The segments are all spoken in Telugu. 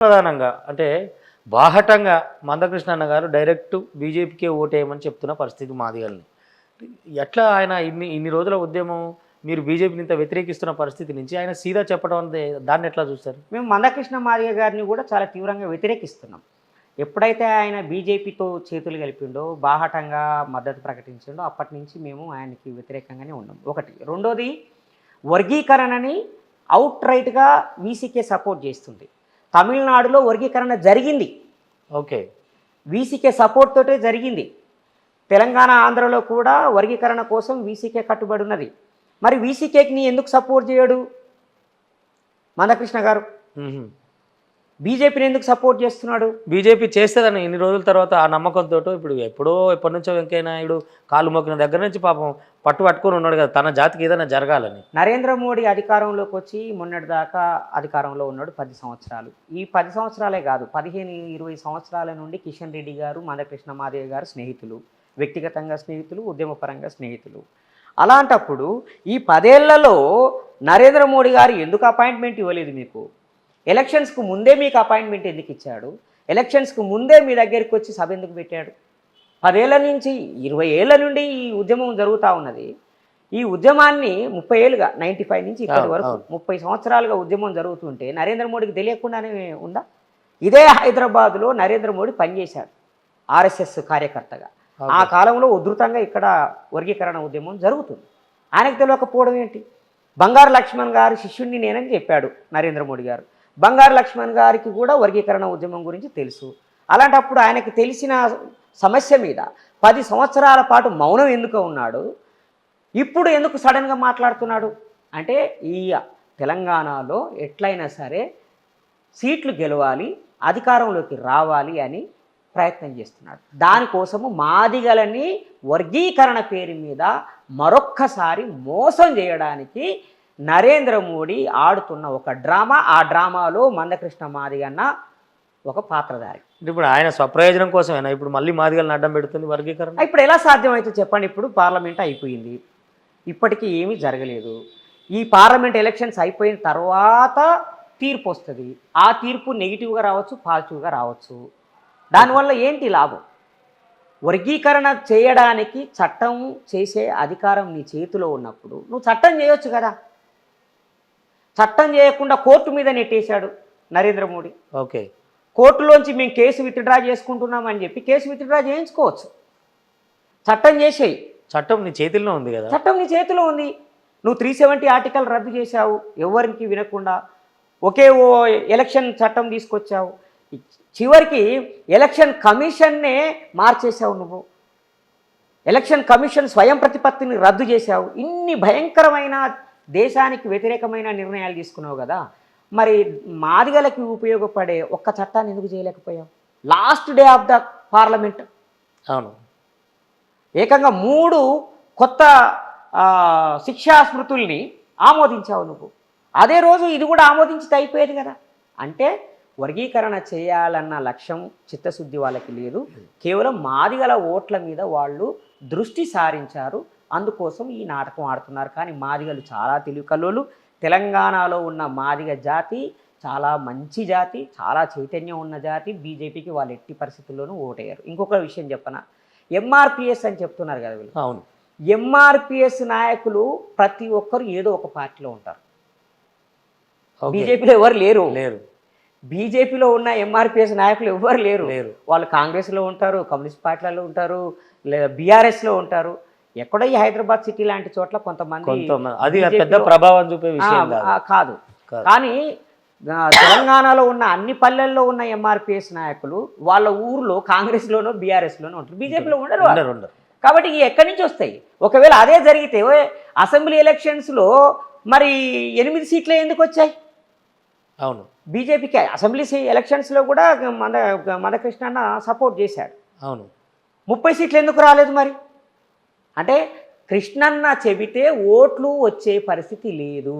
ప్రధానంగా అంటే బాహటంగా మందకృష్ణ అన్న గారు డైరెక్ట్ బీజేపీకే ఓటేయమని చెప్తున్న పరిస్థితి మాదిగల్ని. ఎట్లా ఆయన ఇన్ని ఇన్ని రోజుల ఉద్యమం మీరు బీజేపీని ఇంత వ్యతిరేకిస్తున్న పరిస్థితి నుంచి ఆయన సీదా చెప్పడం అంటే దాన్ని ఎట్లా చూస్తారు? మేము మందకృష్ణ మాదిగ గారిని కూడా చాలా తీవ్రంగా వ్యతిరేకిస్తున్నాం. ఎప్పుడైతే ఆయన బీజేపీతో చేతులు కలిపిండో, బాహాటంగా మద్దతు ప్రకటించిండో అప్పటి నుంచి మేము ఆయనకి వ్యతిరేకంగానే ఉన్నాం. ఒకటి. రెండోది, వర్గీకరణని అవుట్ రైట్గా వీసీకే సపోర్ట్ చేస్తుంది. తమిళనాడులో వర్గీకరణ జరిగింది. ఓకే. వీసీకే సపోర్ట్ తోటే జరిగింది. తెలంగాణ, ఆంధ్రలో కూడా వర్గీకరణ కోసం వీసీకే కట్టుబడి ఉన్నది. మరి వీసీకేకి నీ ఎందుకు సపోర్ట్ చేయడు మందకృష్ణ గారు? బీజేపీని ఎందుకు సపోర్ట్ చేస్తున్నాడు? బీజేపీ చేస్తుందని ఇన్ని రోజుల తర్వాత ఆ నమ్మకంతో ఇప్పుడు ఎప్పటి నుంచో వెంకయ్య నాయుడు కాలు మొక్కిన దగ్గర నుంచి పాపం పట్టుకొని ఉన్నాడు కదా, తన జాతికి ఏదైనా జరగాలని. నరేంద్ర మోడీ అధికారంలోకి వచ్చి మొన్నటిదాకా అధికారంలో ఉన్నాడు 10 సంవత్సరాలు. ఈ 10 సంవత్సరాలే కాదు, 15-20 సంవత్సరాల నుండి కిషన్ రెడ్డి గారు, మందకృష్ణ మాదిగ గారు స్నేహితులు, వ్యక్తిగతంగా స్నేహితులు, ఉద్యమపరంగా స్నేహితులు. అలాంటప్పుడు ఈ 10 ఏళ్లలో నరేంద్ర మోడీ గారు ఎందుకు అపాయింట్మెంట్ ఇవ్వలేదు మీకు? ఎలక్షన్స్కు ముందే మీకు అపాయింట్మెంట్ ఎందుకు ఇచ్చాడు? ఎలక్షన్స్కు ముందే మీ దగ్గరికి వచ్చి సభ ఎందుకు పెట్టాడు? 10 ఏళ్ల నుంచి 20 ఏళ్ల నుండి ఈ ఉద్యమం జరుగుతూ ఉన్నది. ఈ ఉద్యమాన్ని 30 ఏళ్ళుగా 95 నుంచి ఇప్పటి వరకు 30 సంవత్సరాలుగా ఉద్యమం జరుగుతుంటే నరేంద్ర మోడీకి తెలియకుండానే ఉందా? ఇదే హైదరాబాద్లో నరేంద్ర మోడీ పనిచేశాడు ఆర్ఎస్ఎస్ కార్యకర్తగా. ఆ కాలంలో ఉధృతంగా ఇక్కడ వర్గీకరణ ఉద్యమం జరుగుతుంది. ఆయనకు తెలియకపోవడం ఏంటి? బంగారు లక్ష్మణ్ గారి శిష్యుణ్ణి నేనని చెప్పాడు నరేంద్ర మోడీ గారు. బంగారు లక్ష్మణ్ గారికి కూడా వర్గీకరణ ఉద్యమం గురించి తెలుసు. అలాంటప్పుడు ఆయనకి తెలిసిన సమస్య మీద 10 సంవత్సరాల పాటు మౌనం ఎందుకు ఉన్నాడు? ఇప్పుడు ఎందుకు సడన్గా మాట్లాడుతున్నాడు? అంటే ఈ తెలంగాణలో ఎట్లయినా సరే సీట్లు గెలవాలి, అధికారంలోకి రావాలి అని ప్రయత్నం చేస్తున్నాడు. దానికోసము మాదిగలని వర్గీకరణ పేరు మీద మరొక్కసారి మోసం చేయడానికి నరేంద్ర మోడీ ఆడుతున్న ఒక డ్రామా. ఆ డ్రామాలో మందకృష్ణ మాదిగన్న ఒక పాత్రధారి. ఇప్పుడు ఆయన స్వప్రయోజనం కోసమేనా ఇప్పుడు మళ్ళీ మాదిగలను అడ్డం పెడుతుంది వర్గీకరణ? ఇప్పుడు ఎలా సాధ్యమైతే చెప్పండి? ఇప్పుడు పార్లమెంట్ అయిపోయింది, ఇప్పటికీ ఏమీ జరగలేదు. ఈ పార్లమెంట్ ఎలక్షన్స్ అయిపోయిన తర్వాత తీర్పు వస్తుంది. ఆ తీర్పు నెగిటివ్గా రావచ్చు, పాజిటివ్గా రావచ్చు. దానివల్ల ఏంటి లాభం? వర్గీకరణ చేయడానికి చట్టం చేసే అధికారం నీ చేతిలో ఉన్నప్పుడు నువ్వు చట్టం చేయొచ్చు కదా. చట్టం చేయకుండా కోర్టు మీద నెట్టేశాడు నరేంద్ర మోడీ. ఓకే. కోర్టులోంచి మేము కేసు విత్డ్రా చేసుకుంటున్నామని చెప్పి కేసు విత్డ్రా చేయించుకోవచ్చు. చట్టం చేసేయి. చట్టం నీ చేతిలో ఉంది కదా. చట్టం నీ చేతిలో ఉంది. నువ్వు 370 ఆర్టికల్ రద్దు చేశావు, ఎవరికి వినకుండా. ఒకే ఎలక్షన్ చట్టం తీసుకొచ్చావు. చివరికి ఎలక్షన్ కమిషన్నే మార్చేశావు నువ్వు. ఎలక్షన్ కమిషన్ స్వయం ప్రతిపత్తిని రద్దు చేశావు. ఇన్ని భయంకరమైన దేశానికి వ్యతిరేకమైన నిర్ణయాలు తీసుకున్నావు కదా. మరి మాదిగలకి ఉపయోగపడే ఒక్క చట్టాన్ని ఎందుకు చేయలేకపోయావు? Last day of the parliament అవును, ఏకంగా 3 కొత్త శిక్షా స్మృతుల్ని ఆమోదించావు నువ్వు. అదే రోజు ఇది కూడా ఆమోదించితే అయిపోయేది కదా. అంటే వర్గీకరణ చేయాలన్న లక్ష్యం, చిత్తశుద్ధి వాళ్ళకి లేదు. కేవలం మాదిగల ఓట్ల మీద వాళ్ళు దృష్టి సారించారు. అందుకోసం ఈ నాటకం ఆడుతున్నారు. కానీ మాదిగలు చాలా తెలివికల్లోలు. తెలంగాణలో ఉన్న మాదిగ జాతి చాలా మంచి జాతి, చాలా చైతన్యం ఉన్న జాతి. బీజేపీకి వాళ్ళు ఎట్టి పరిస్థితుల్లోనూ ఓటేయరు. ఇంకొక విషయం చెప్పనా, ఎంఆర్పిఎస్ అని చెప్తున్నారు కదా వీళ్ళు. అవును, ఎంఆర్పిఎస్ నాయకులు ప్రతి ఒక్కరు ఏదో ఒక పార్టీలో ఉంటారు. బీజేపీలో ఎవరు లేరు. బీజేపీలో ఉన్న ఎంఆర్పిఎస్ నాయకులు ఎవరు లేరు. వాళ్ళు కాంగ్రెస్లో ఉంటారు, కమ్యూనిస్ట్ పార్టీలలో ఉంటారు, లేదా బీఆర్ఎస్లో ఉంటారు. ఎక్కడో ఈ హైదరాబాద్ సిటీ లాంటి చోట్ల కొంతమంది అది పెద్ద ప్రభావం చూపే విషయం కాదు. కానీ తెలంగాణలో ఉన్న అన్ని పల్లెల్లో ఉన్న ఎంఆర్పిఎస్ నాయకులు వాళ్ళ ఊర్లో కాంగ్రెస్లోనో బీఆర్ఎస్లోనో ఉంటారు, బీజేపీలో ఉండరు. కాబట్టి ఎక్కడి నుంచి వస్తాయి? ఒకవేళ అదే జరిగితే అసెంబ్లీ ఎలక్షన్స్లో మరి 8 సీట్లే ఎందుకు వచ్చాయి? అవును, బీజేపీకి అసెంబ్లీ ఎలక్షన్స్లో కూడా మందకృష్ణ అన్న సపోర్ట్ చేశాడు. అవును, 30 సీట్లు ఎందుకు రాలేదు మరి? అంటే కృష్ణన్న చెబితే ఓట్లు వచ్చే పరిస్థితి లేదు.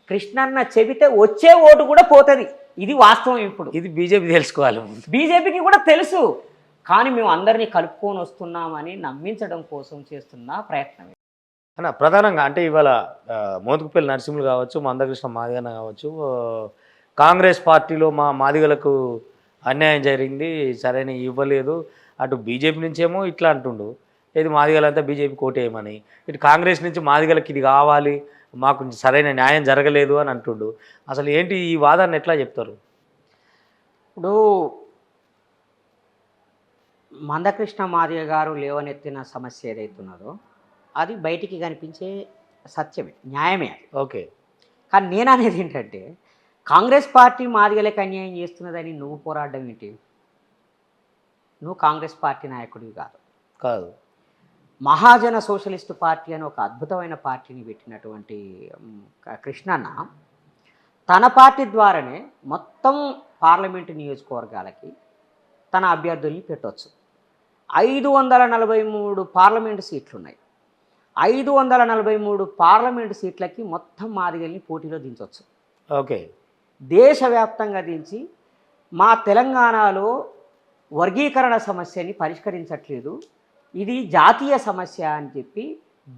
కృష్ణన్న చెబితే వచ్చే ఓటు కూడా పోతుంది. ఇది వాస్తవం. ఇప్పుడు ఇది బీజేపీ తెలుసుకోవాలి. బీజేపీకి కూడా తెలుసు. కానీ మేము అందరినీ కలుపుకొని వస్తున్నామని నమ్మించడం కోసం చేస్తున్న ప్రయత్నం. అన్న ప్రధానంగా అంటే ఇవాళ మోతుకుపల్లి నరసింహులు కావచ్చు, మందకృష్ణ మాదిగన్న కావచ్చు, కాంగ్రెస్ పార్టీలో మా మాదిగలకు అన్యాయం జరిగింది, సరైన ఇవ్వలేదు, అటు బీజేపీ నుంచేమో ఇట్లా అంటుండు, ఇది మాదిగలంతా బీజేపీ కోటేయమని, ఇటు కాంగ్రెస్ నుంచి మాదిగలకు ఇది కావాలి, మాకు సరైన న్యాయం జరగలేదు అని అంటుండు. అసలు ఏంటి ఈ వాదాన్ని ఎట్లా చెప్తారు? ఇప్పుడు మందకృష్ణ మాదిగ గారు లేవనెత్తిన సమస్య ఏదైతున్నదో అది బయటికి కనిపించే సత్యమే, న్యాయమే అది. ఓకే. కానీ నేను అనేది ఏంటంటే కాంగ్రెస్ పార్టీ మాదిగలకు అన్యాయం చేస్తున్నదని నువ్వు పోరాడడం ఏంటి? నువ్వు కాంగ్రెస్ పార్టీ నాయకుడివి కాదు. కాదు. మహాజన సోషలిస్టు పార్టీ అని ఒక అద్భుతమైన పార్టీని పెట్టినటువంటి కృష్ణన్న తన పార్టీ ద్వారానే మొత్తం పార్లమెంటు నియోజకవర్గాలకి తన అభ్యర్థుల్ని పెట్టవచ్చు. 543 పార్లమెంటు సీట్లు ఉన్నాయి. 543 పార్లమెంటు సీట్లకి మొత్తం మాదిగల్ని పోటీలో దించవచ్చు. ఓకే. దేశవ్యాప్తంగా దించి మా తెలంగాణలో వర్గీకరణ సమస్యని పరిష్కరించట్లేదు, ఇది జాతీయ సమస్య అని చెప్పి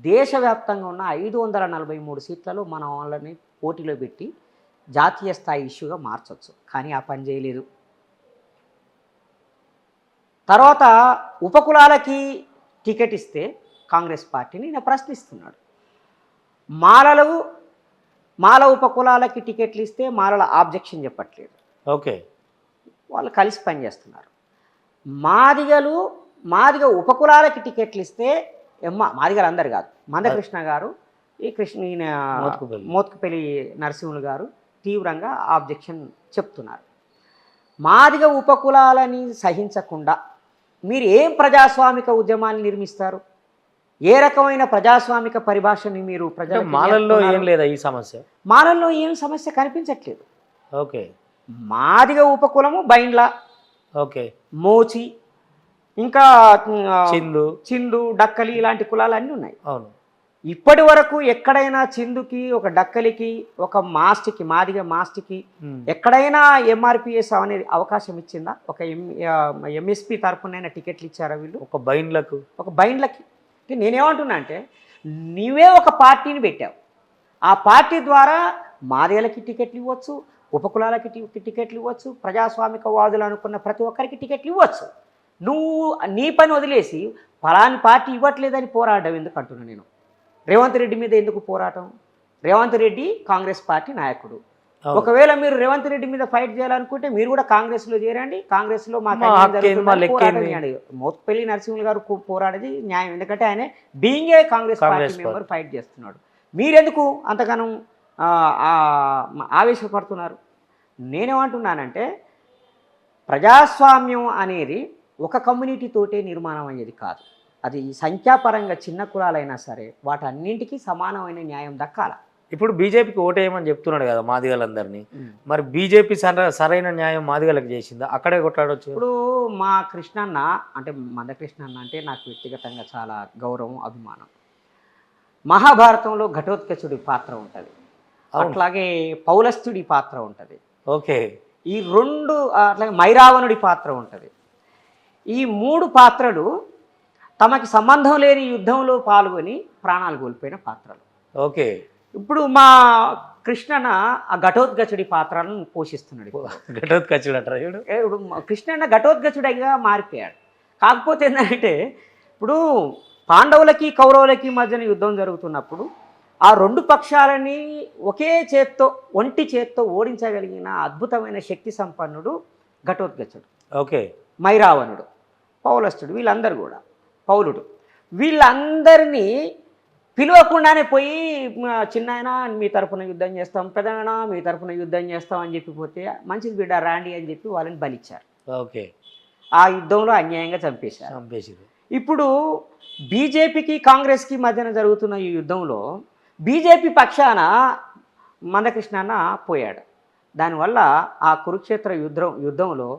దేశవ్యాప్తంగా ఉన్న 543 సీట్లలో మన వాళ్ళని పోటీలో పెట్టి జాతీయ స్థాయి ఇష్యూగా మార్చవచ్చు. కానీ ఆ పని చేయలేదు. తర్వాత ఉపకులాలకి టికెట్ ఇస్తే కాంగ్రెస్ పార్టీని నేను ప్రశ్నిస్తున్నాడు. మాల ఉపకులాలకి టికెట్లు ఇస్తే మాలల ఆబ్జెక్షన్ చెప్పట్లేదు. ఓకే. వాళ్ళు కలిసి పనిచేస్తున్నారు. మాదిగ ఉపకులాలకి టికెట్లు ఇస్తే మాదిగలు అందరు కాదు, మందకృష్ణ గారు, ఈ ఈయన మోత్కుపల్లి నరసింహులు గారు తీవ్రంగా ఆబ్జెక్షన్ చెప్తున్నారు. మాదిగ ఉపకులాలని సహించకుండా మీరు ఏం ప్రజాస్వామిక ఉద్యమాన్ని నిర్మిస్తారు? ఏ రకమైన ప్రజాస్వామిక పరిభాషని మీరు మాలల్లో ఏం లేదా ఈ సమస్య? మాలల్లో ఏం సమస్య కనిపించట్లేదు. ఓకే. మాదిగ ఉపకులము బైండ్ల, ఓకే, మోచి, ఇంకా చిందు, డక్కలి ఇలాంటి కులాలు అన్నీ ఉన్నాయి. అవును. ఇప్పటి వరకు ఎక్కడైనా చిందుకి, ఒక డక్కలికి, ఒక మాస్టికి, మాదిగ మాస్టికి ఎక్కడైనా ఎంఆర్పిఎస్ అనేది అవకాశం ఇచ్చిందా? ఒక ఎంఎస్పి తరఫునైనా టికెట్లు ఇచ్చారా వీళ్ళు? ఒక బైండ్లకి. నేనేమంటున్నా అంటే నీవే ఒక పార్టీని పెట్టావు, ఆ పార్టీ ద్వారా మాదిగలకి టికెట్లు ఇవ్వచ్చు, ఉపకులాలకి టికెట్లు ఇవ్వచ్చు, ప్రజాస్వామిక వాదులు అనుకున్న ప్రతి ఒక్కరికి టికెట్లు ఇవ్వచ్చు. నువ్వు నీ పని వదిలేసి ఫలాని పార్టీ ఇవ్వట్లేదని పోరాడడం ఎందుకు అంటున్నా నేను. రేవంత్ రెడ్డి మీద ఎందుకు పోరాటం? రేవంత్ రెడ్డి కాంగ్రెస్ పార్టీ నాయకుడు. ఒకవేళ మీరు రేవంత్ రెడ్డి మీద ఫైట్ చేయాలనుకుంటే మీరు కూడా కాంగ్రెస్లో చేరండి, కాంగ్రెస్లో మోత్పల్లి నరసింహులు గారు పోరాడేది న్యాయం. ఎందుకంటే ఆయన being a Congress party member fight చేస్తున్నాడు. మీరెందుకు అంతగానం ఆవేశపడుతున్నారు? నేనేమంటున్నానంటే ప్రజాస్వామ్యం అనేది ఒక కమ్యూనిటీతోటే నిర్మాణం అయ్యేది కాదు. అది సంఖ్యాపరంగా చిన్న కులాలైనా సరే వాటన్నింటికీ సమానమైన న్యాయం దక్కాల. ఇప్పుడు బీజేపీకి ఓటేయమని చెప్తున్నాడు కదా మాదిగలందరినీ, మరి బీజేపీ సరైన న్యాయం మాదిగలకు చేసిందా? అక్కడే కొట్లాడవచ్చు. ఇప్పుడు మా కృష్ణన్న అంటే మందకృష్ణన్న అంటే నాకు వ్యక్తిగతంగా చాలా గౌరవం, అభిమానం. మహాభారతంలో ఘటోత్కచుడి పాత్ర ఉంటుంది, అట్లాగే పౌలస్తుడి పాత్ర ఉంటుంది. ఓకే. ఈ రెండు అట్లాగే మైరావణుడి పాత్ర ఉంటుంది. ఈ 3 పాత్రలు తమకి సంబంధం లేని యుద్ధంలో పాల్గొని ప్రాణాలు కోల్పోయిన పాత్రలు. ఓకే. ఇప్పుడు మా కృష్ణన్న ఆ ఘటోత్కచుడి పాత్రలను పోషిస్తున్నాడు. ఘటోత్కచుడు అంటారు. ఇప్పుడు కృష్ణన్న ఘటోత్కచుడిగా మారిపోయాడు. కాకపోతే ఏంటంటే ఇప్పుడు పాండవులకి కౌరవులకి మధ్యన యుద్ధం జరుగుతున్నప్పుడు ఆ 2 పక్షాలని ఒంటి చేత్తో ఓడించగలిగిన అద్భుతమైన శక్తి సంపన్నుడు ఘటోత్కచుడు. ఓకే. మైరావణుడు, పౌలస్తుడు, వీళ్ళందరూ కూడా పౌలుడు, వీళ్ళందరినీ పిలవకుండానే పోయి చిన్నాయన మీ తరఫున యుద్ధం చేస్తాం, పెదనాయన మీ తరఫున యుద్ధం చేస్తాం అని చెప్పిపోతే మంచిది బిడ్డ రాండి అని చెప్పి వాళ్ళని బలిచ్చారు. ఓకే. ఆ యుద్ధంలో అన్యాయంగా చంపేశారు. ఇప్పుడు బీజేపీకి కాంగ్రెస్కి మధ్యన జరుగుతున్న ఈ యుద్ధంలో బీజేపీ పక్షాన మందకృష్ణన్న పోయాడు. దానివల్ల ఆ కురుక్షేత్ర యుద్ధంలో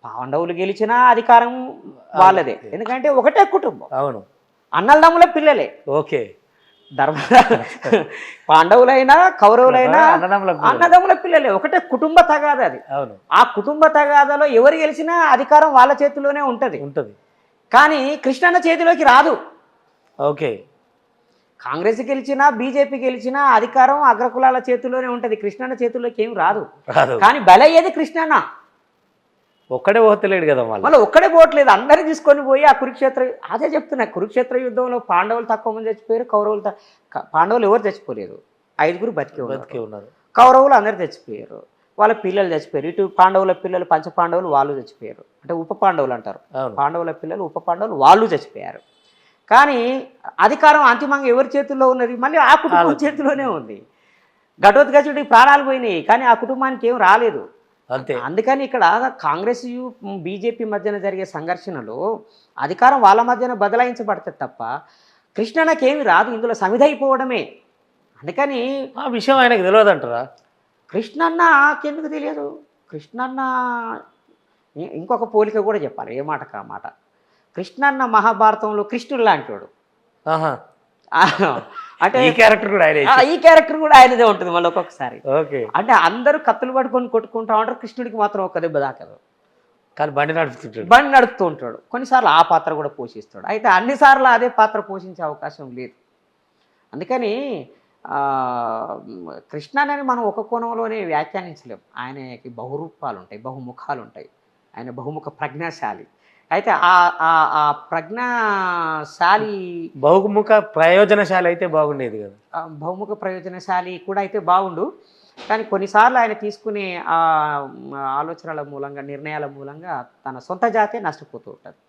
పాండవులు గెలిచినా అధికారం వాళ్ళదే, ఎందుకంటే ఒకటే కుటుంబం. అవును. అన్నదమ్ముల పిల్లలే. ఓకే. పాండవులైనా కౌరవులైనా అన్నదమ్ముల పిల్లలే, ఒకటే కుటుంబ తగాదా అది. అవును. ఆ కుటుంబ తగాదాలో ఎవరు గెలిచినా అధికారం వాళ్ళ చేతిలోనే ఉంటుంది. కానీ కృష్ణన్న చేతిలోకి రాదు. ఓకే. కాంగ్రెస్ గెలిచినా బీజేపీ గెలిచినా అధికారం అగ్రకులాల చేతుల్లోనే ఉంటుంది, కృష్ణన్న చేతుల్లోకి ఏం రాదు. రాదు. కానీ బలయ్యేది కృష్ణన్న. ఒక్కడే పోతలేడు కదా మళ్ళీ ఒక్కడే పోవట్లేదు, అందరినీ తీసుకొని పోయి ఆ కురుక్షేత్ర, అదే చెప్తున్నా, కురుక్షేత్ర యుద్ధంలో పాండవులు తక్కువ మంది చచ్చిపోయారు, కౌరవులు పాండవులు ఎవరు చచ్చిపోలేదు, 5 బతికే ఉన్నారు. కౌరవులు అందరు చచ్చిపోయారు, వాళ్ళ పిల్లలు చచ్చిపోయారు. ఇటు పాండవుల పిల్లలు పంచ పాండవులు వాళ్ళు చచ్చిపోయారు, అంటే ఉప పాండవులు అంటారు. పాండవుల పిల్లలు ఉప పాండవులు వాళ్ళు చచ్చిపోయారు. కానీ అధికారం అంతిమంగా ఎవరి చేతుల్లో ఉన్నది? మళ్ళీ ఆ కుటుంబం చేతిలోనే ఉంది. ఘటోత్కచుడికి ప్రాణాలు పోయినాయి, కానీ ఆ కుటుంబానికి ఏం రాలేదు. అంతే. అందుకని ఇక్కడ కాంగ్రెస్ బీజేపీ మధ్యన జరిగే సంఘర్షణలో అధికారం వాళ్ళ మధ్యన బదలాయించబడుతుంది తప్ప కృష్ణన్నకేమి రాదు, ఇందులో సమిధైపోవడమే. అందుకని ఆ విషయం ఆయనకు తెలియదు అంటారా? కృష్ణన్నకెందుకు తెలియదు? కృష్ణన్న ఇంకొక పోలిక కూడా చెప్పాలి, ఏ మాట కా మాట. కృష్ణన్న మహాభారతంలో కృష్ణుడు లాంటివాడు. అంటే ఈ క్యారెక్టర్ కూడా ఆయన, ఈ క్యారెక్టర్ కూడా ఆయనదే ఉంటుంది మళ్ళీ ఒక్కొక్కసారి. ఓకే. అంటే అందరూ కత్తులు పట్టుకొని కొట్టుకుంటా ఉంటారు, కృష్ణుడికి మాత్రం ఒక్క దెబ్బ దాకదు, కానీ బండి నడుపుతుంటాడు. బండి నడుపుతూ ఉంటాడు. కొన్నిసార్లు ఆ పాత్ర కూడా పోషిస్తాడు, అయితే అన్నిసార్లు అదే పాత్ర పోషించే అవకాశం లేదు. అందుకని కృష్ణని మనం ఒక కోణంలోనే వ్యాఖ్యానించలేం. ఆయనకి బహురూపాలు ఉంటాయి, బహుముఖాలు ఉంటాయి, ఆయన బహుముఖ ప్రజ్ఞాశాలి. అయితే ఆ ప్రజ్ఞాశాలి, బహుముఖ ప్రయోజనశాలి అయితే బాగుండేది కదా. బహుముఖ ప్రయోజనశాలి కూడా అయితే బాగుండు, కానీ కొన్నిసార్లు ఆయన తీసుకునే ఆ ఆలోచనల మూలంగా, నిర్ణయాల మూలంగా తన సొంత జాతే నష్టపోతూ ఉంటుంది.